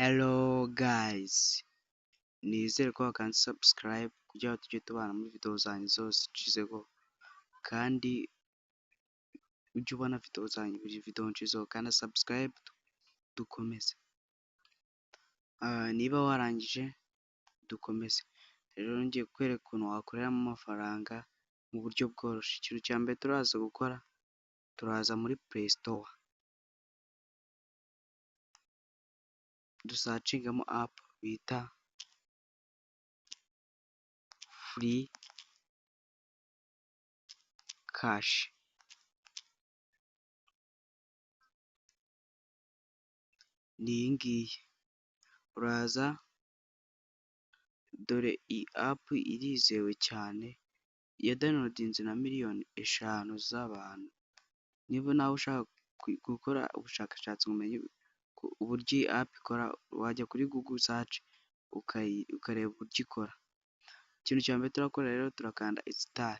Hello guys, nizere ko wakanze subscribe kugira ngo tujye tubana muri video zanjye zose nshizeho, kandi ujye ubona video zanjye buri video nshizeho kandi subscribe dukomeze. Niba warangije dukomeze. Rero ngiye kukwereka ukuntu wakoreramo amafaranga mu buryo bworoshye. Ikintu cya mbere turaza gukora, turaza muri Play Store dusacingamo app bita Free Cash. Ni iyi ngiyi, uraza dore iyi app irizewe cyane, yadownloadinze na miliyoni 5 z'abantu. Niba nawe ushaka gukora ubushakashatsi umenye uburyo iyi app ikora, wajya kuri Google search ukareba uburyo ikora. Ikintu cya mbere turakora rero, turakanda install.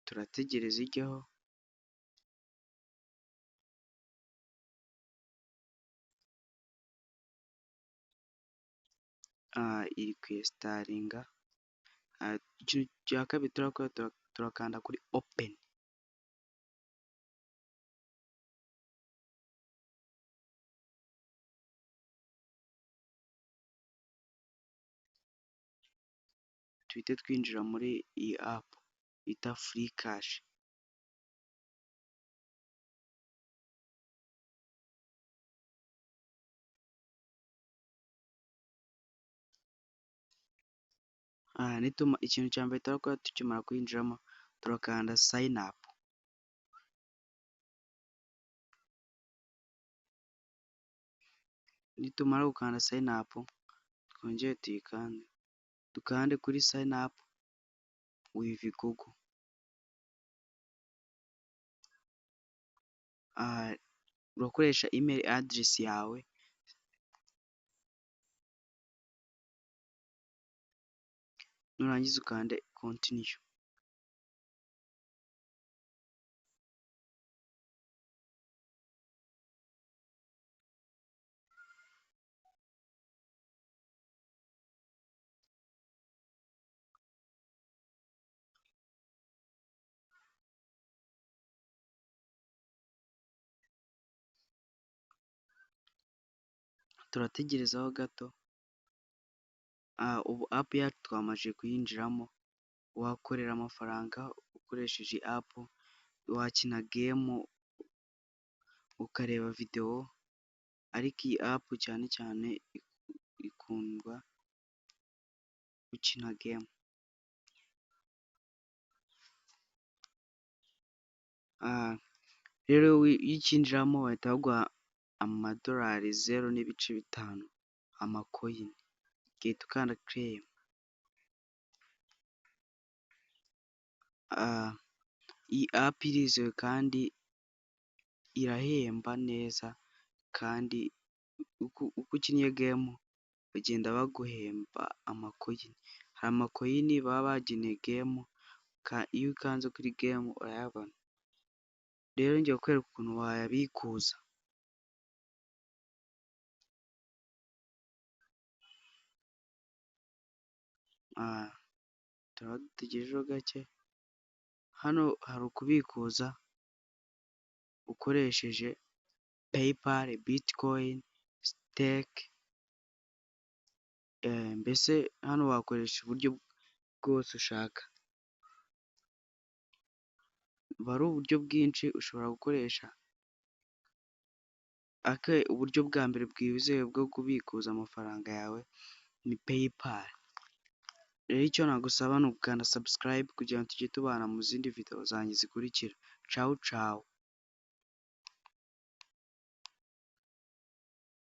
Turategereza ijyaho. Iri kwesitaringa. Ikintu cya kabiri turakora, turakanda kuri open. Tuhite twinjira muri iyi app bita Free Cash. Ikintu cya mbere turakora tukimara kuyinjiramo, turakanda sign up. Nitumara gukanda sign up, twongere dukande kuri sign up with Google. Urakoresha email address yawe, nurangiza ukande continue. Turategerezaho gato. Ubu app yacu twamaze kuyinjiramo. Wakorera amafaranga ukoresheje app, wakina game, ukareba video, ariko iyi app cyane cyane ikundwa gukina game. Rero iyo ukinjiramo bahita baguha amadolari 0.5 amacoin. Ugahita ukanda claim. Iyi app irizewe kandi irahemba neza, kandi uko ukinnye game bagenda baguhemba amacoin. Hari amacoin baba bageneye game, iyo ukanze kuri game urayabona. Rero ngiye kukwereka ukuntu wayabikuza. Turaba dutegerejeho gake. Hano hari ukubikuza ukoresheje PayPal, Bitcoin, Stake. Mbese hano wakoresha uburyo bwose ushaka. Buba ari uburyo bwinshi ushobora gukoresha. Uburyo bwa mbere bwizewe bwo kubikuza amafaranga yawe ni PayPal. Rero icyo nagusaba ni ugukanda subscribe kugira ngo tujye tubana mu zindi video zanjye zikurikira. Ciao ciao.